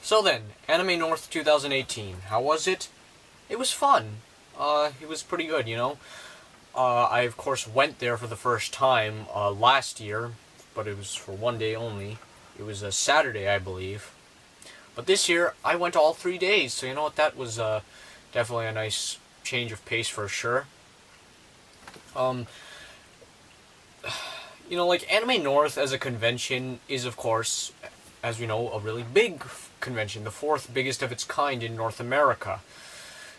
So then, Anime North 2018. How was it? It was fun. It was pretty good, you know. I of course went there for the first time last year, but it was for one day only. It was a Saturday, I believe. But this year, I went all 3 days, so you know what? That was definitely a nice change of pace for sure. You know, like Anime North as a convention is, of course, as we know, a really big convention, the fourth biggest of its kind in North America.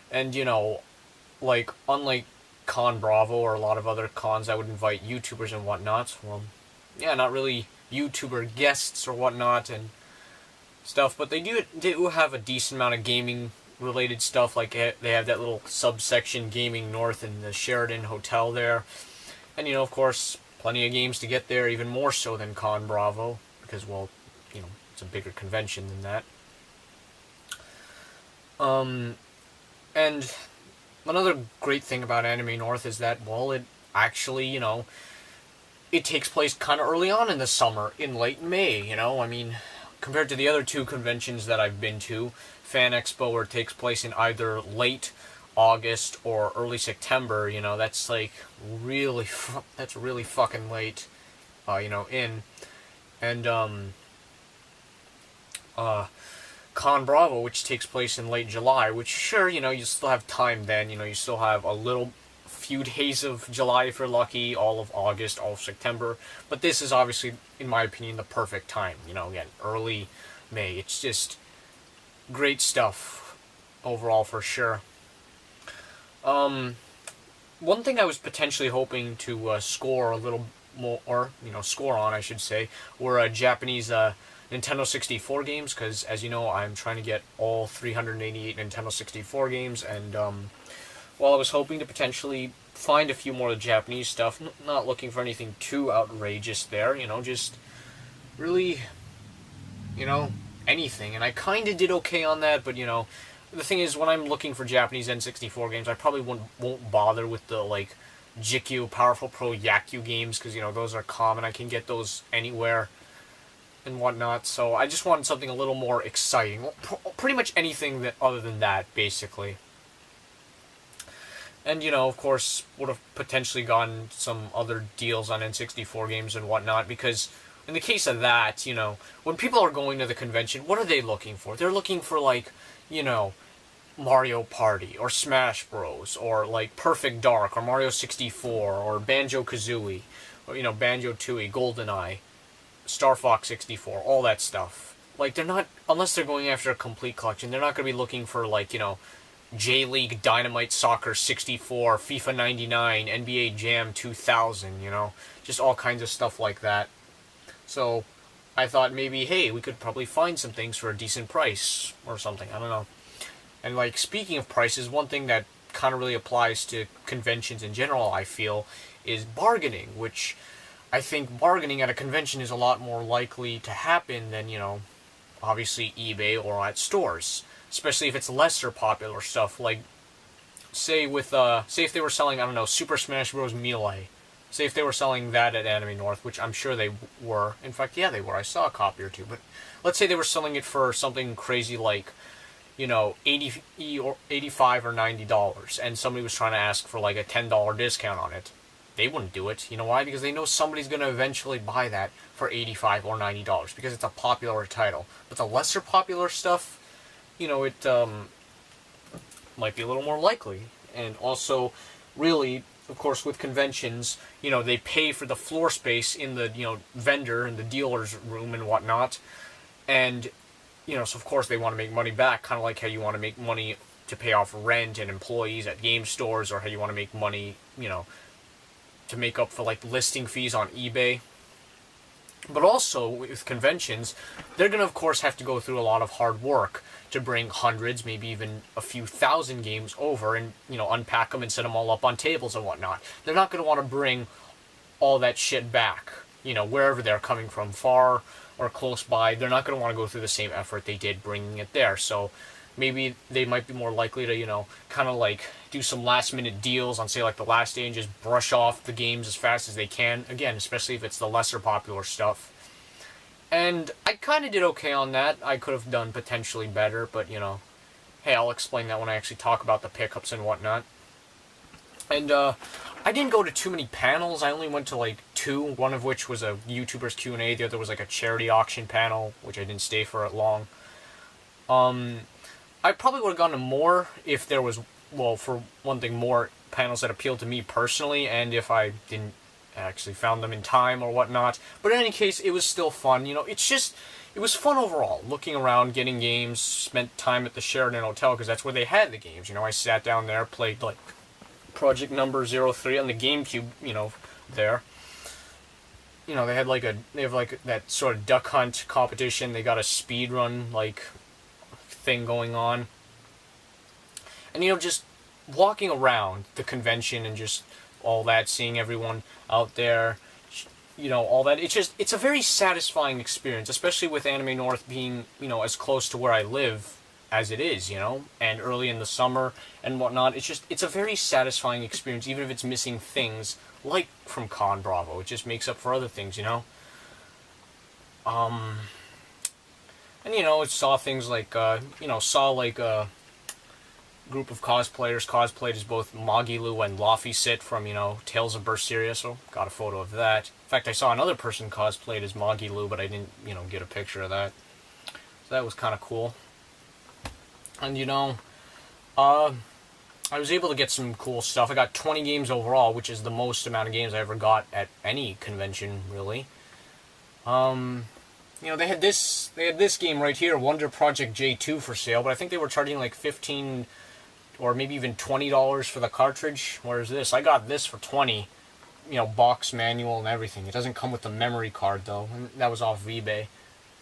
And, you know, like, unlike Con Bravo or a lot of other cons that would invite YouTubers and whatnot, well, yeah, not really YouTuber guests or whatnot and stuff, but they do have a decent amount of gaming related stuff. Like, they have that little subsection Gaming North in the Sheraton Hotel there. And, you know, of course, plenty of games to get there, even more so than Con Bravo, because, well, you know, it's a bigger convention than that. And another great thing about Anime North is that, well, it actually, you know, it takes place kind of early on in the summer, in late May, you know, I mean, compared to the other two conventions that I've been to, Fan Expo, where it takes place in either late August or early September, you know, that's like really, that's really fucking late, you know, and, Con Bravo, which takes place in late July, which, sure, you know, you still have time then, you know, you still have a little few days of July if you're lucky, all of August, all of September, but this is obviously, in my opinion, the perfect time, you know, again, early May. It's just great stuff overall for sure. One thing I was potentially hoping to score a little more, or, you know, score on, I should say, were Japanese Nintendo 64 games, because, as you know, I'm trying to get all 388 Nintendo 64 games, and, well, I was hoping to potentially find a few more of the Japanese stuff, not looking for anything too outrageous there, you know, just really, you know, anything, and I kind of did okay on that, but, you know, the thing is, when I'm looking for Japanese N64 games, I probably won't bother with the, like, JIKYU, Powerful Pro Yakyu games, because, you know, those are common, I can get those anywhere and whatnot, so I just wanted something a little more exciting. Pretty much anything that other than that, basically. And, you know, of course, would have potentially gotten some other deals on N64 games and whatnot, because in the case of that, you know, when people are going to the convention, what are they looking for? They're looking for, like, you know, Mario Party, or Smash Bros, or, like, Perfect Dark, or Mario 64, or Banjo-Kazooie, or, you know, Banjo-Tooie, GoldenEye, Star Fox 64, all that stuff. Like, they're not, unless they're going after a complete collection, they're not going to be looking for, like, you know, J-League Dynamite Soccer 64, FIFA 99, NBA Jam 2000, you know, just all kinds of stuff like that. So, I thought maybe, hey, we could probably find some things for a decent price, or something, I don't know. And, like, speaking of prices, one thing that kind of really applies to conventions in general, I feel, is bargaining, which I think bargaining at a convention is a lot more likely to happen than, you know, obviously eBay or at stores. Especially if it's lesser popular stuff, like, say if they were selling, I don't know, Super Smash Bros. Melee. Say if they were selling that at Anime North, which I'm sure they were. In fact, yeah, they were. I saw a copy or two. But let's say they were selling it for something crazy like, you know, $80 or $85 or $90, and somebody was trying to ask for, like, a $10 discount on it. They wouldn't do it. You know why? Because they know somebody's going to eventually buy that for $85 or $90, because it's a popular title. But the lesser popular stuff, you know, it might be a little more likely. And also, really, of course, with conventions, you know, they pay for the floor space in the, you know, vendor and the dealer's room and whatnot. And, you know, so of course they want to make money back, kind of like how you want to make money to pay off rent and employees at game stores, or how you want to make money, you know, to make up for, like, listing fees on eBay. But also, with conventions, they're going to, of course, have to go through a lot of hard work to bring hundreds, maybe even a few thousand games over and, you know, unpack them and set them all up on tables and whatnot. They're not going to want to bring all that shit back, you know, wherever they're coming from, far or close by. They're not going to want to go through the same effort they did bringing it there. So maybe they might be more likely to, you know, kind of like do some last-minute deals on, say, like the last day and just brush off the games as fast as they can. Again, especially if it's the lesser popular stuff. And I kind of did okay on that. I could have done potentially better, but, you know, hey, I'll explain that when I actually talk about the pickups and whatnot. And, I didn't go to too many panels. I only went to, like, 2, one of which was a YouTuber's Q&A. The other was, like, a charity auction panel, which I didn't stay for it long. I probably would have gone to more if there was, well, for one thing, more panels that appealed to me personally, and if I didn't actually found them in time or whatnot. But in any case, it was still fun. You know, it was fun overall. Looking around, getting games, spent time at the Sheraton Hotel, because that's where they had the games. You know, I sat down there, played, like, Project Number 03 on the GameCube, you know, there. You know, they have like that sort of duck hunt competition. They got a speed run, like, thing going on. And, you know, just walking around the convention and just all that, seeing everyone out there, you know, all that. It's a very satisfying experience, especially with Anime North being, you know, as close to where I live as it is, you know, and early in the summer and whatnot. It's a very satisfying experience, even if it's missing things like from Con Bravo. It just makes up for other things, you know. And, you know, it saw things like, you know, saw like a group of cosplayers cosplayed as both Magilu and Laphicet from, you know, Tales of Berseria, so got a photo of that. In fact, I saw another person cosplayed as Magilu, but I didn't, you know, get a picture of that. So that was kind of cool. And, you know, I was able to get some cool stuff. I got 20 games overall, which is the most amount of games I ever got at any convention, really. You know, they had this game right here, Wonder Project J2 for sale, but I think they were charging like $15 or maybe even $20 for the cartridge. Whereas this, I got this for $20, you know, box manual and everything. It doesn't come with the memory card, though, and that was off eBay.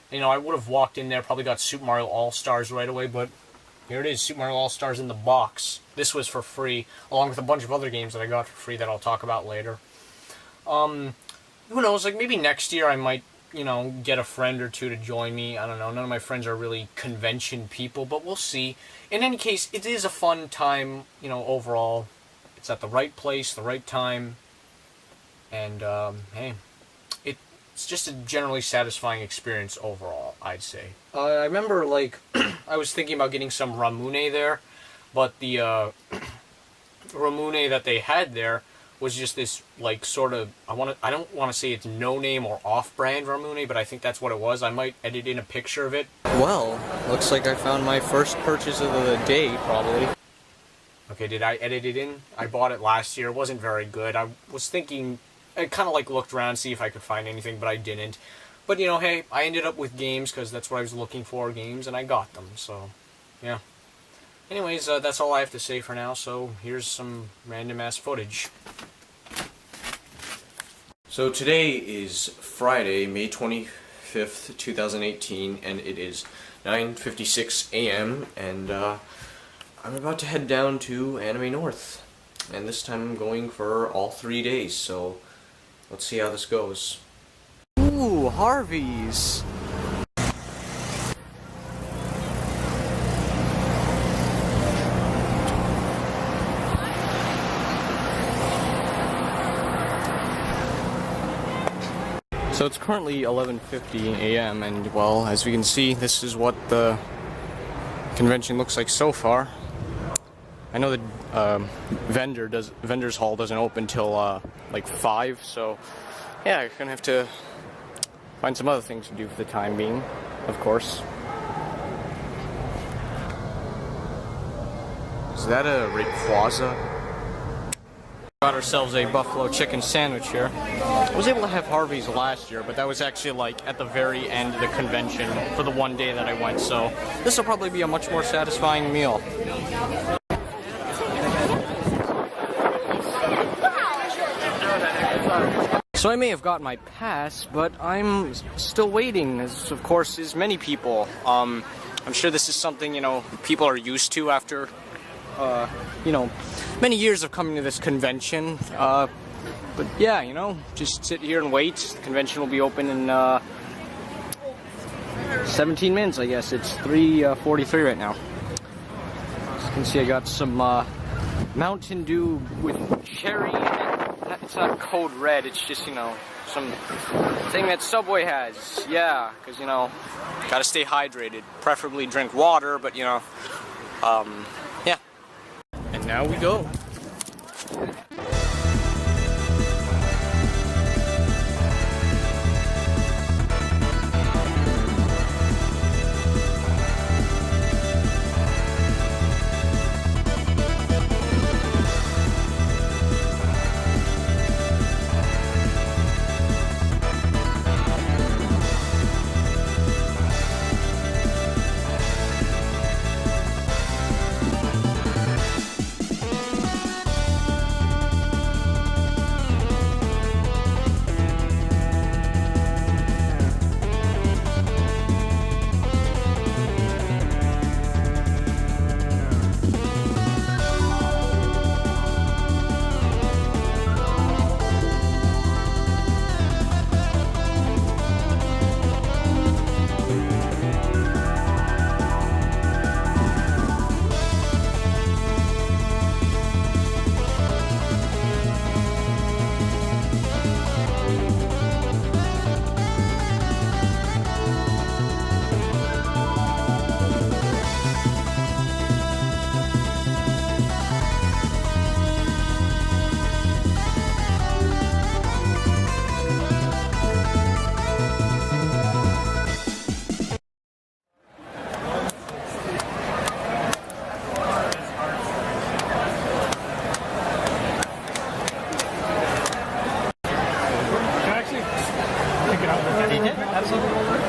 You know, I would have walked in there, probably got Super Mario All-Stars right away, but here it is, Super Mario All-Stars in the box. This was for free, along with a bunch of other games that I got for free that I'll talk about later. Who knows, like, maybe next year I might, you know, get a friend or two to join me. I don't know, none of my friends are really convention people, but we'll see. In any case, it is a fun time, you know, overall. It's at the right place, the right time, and, hey, it's just a generally satisfying experience overall, I'd say. I remember, like, I was thinking about getting some Ramune there, but the Ramune that they had there was just this, like, sort of, I don't want to say it's no-name or off-brand Ramune, but I think that's what it was. I might edit in a picture of it. Well, looks like I found my first purchase of the day, probably. Okay, did I edit it in? I bought it last year. It wasn't very good. I was thinking, I kind of, like, looked around to see if I could find anything, but I didn't. But, you know, hey, I ended up with games, because that's what I was looking for, games, and I got them, so, yeah. Anyways, that's all I have to say for now, so here's some random-ass footage. So today is Friday, May 25th, 2018, and it is 9:56 a.m., and I'm about to head down to Anime North. And this time I'm going for all 3 days, so let's see how this goes. Ooh, Harvey's! So it's currently 11:50 a.m. and, well, as we can see, this is what the convention looks like so far. I know the vendors hall doesn't open till like 5, so yeah, you're gonna have to find some other things to do for the time being, of course. Is that a Rayquaza? Got ourselves a buffalo chicken sandwich here. I was able to have Harvey's last year, but that was actually like at the very end of the convention for the one day that I went, so this will probably be a much more satisfying meal. So I may have got my pass, but I'm still waiting, as of course is many people. I'm sure this is something, you know, people are used to after, you know, many years of coming to this convention. But yeah, you know, just sit here and wait. The convention will be open in 17 minutes, I guess. It's 3:43 right now. As you can see, I got some Mountain Dew with cherry and It's not code red, it's just, you know, some thing that Subway has. Yeah, because, you know, gotta stay hydrated. Preferably drink water, but, you know, yeah. And now we go.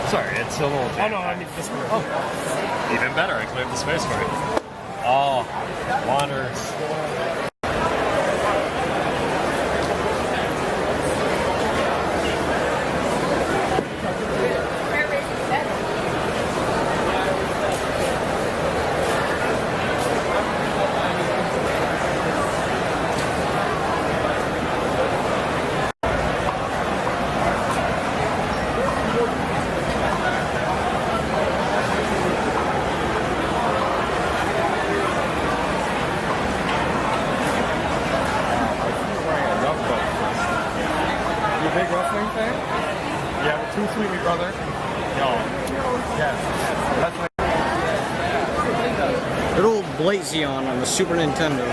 Sorry, it's a little. Oh no, I need this one. Oh, even better. I cleared the space for it. Oh, wonders. Big wrestling fan? Yeah, we're too sweet, me brother. Yo. Yes. That's my Good old Blazion on the Super Nintendo.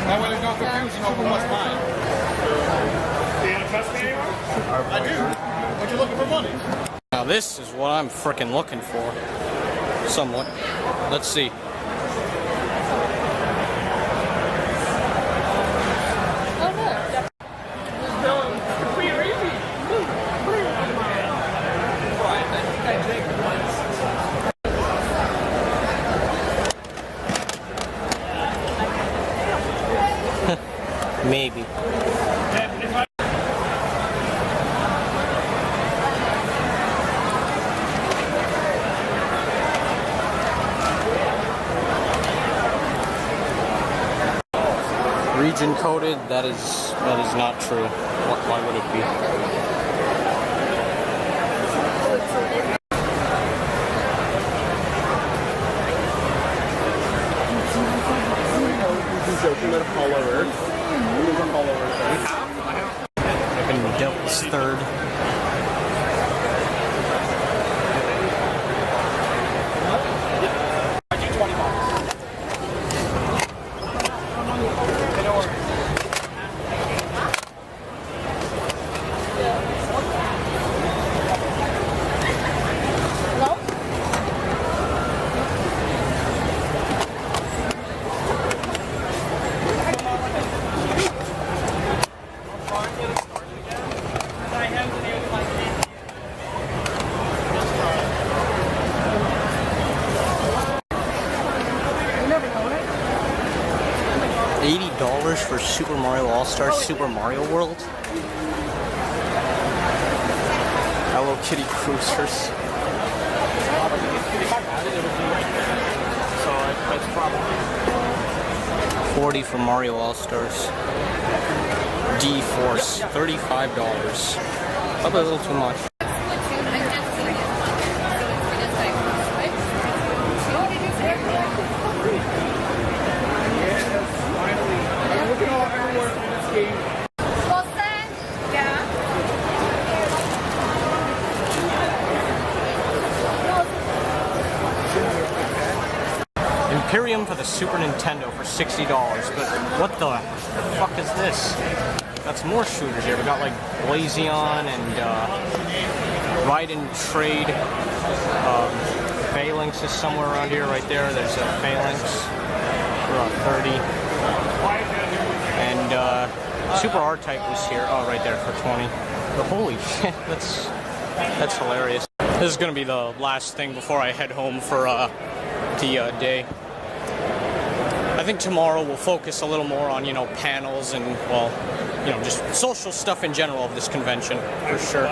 That way there's no confusion over what's mine. Do you trust me anymore? I do. But you're looking for money. Now this is what I'm frickin' looking for. Somewhat. Let's see. Maybe. Region coded, that is not true. Why would it be? Fucking Devil's Third. I have $80 for Super Mario All-Star Super Mario World. Hello Kitty Cruisers. So that's probably 40 for Mario All-Stars. D-Force, $35. Probably a little too much. Imperium for the Super Nintendo for $60, but what the fuck is this? Got some more shooters here. We got like Blazion and Ride and Trade. Phalanx is somewhere around here, right there. There's a Phalanx for 30. And Super R-Type was here. Oh, right there for 20. But holy shit, that's hilarious. This is gonna be the last thing before I head home for the day. I think tomorrow we'll focus a little more on, panels and, well, just social stuff in general of this convention, for sure.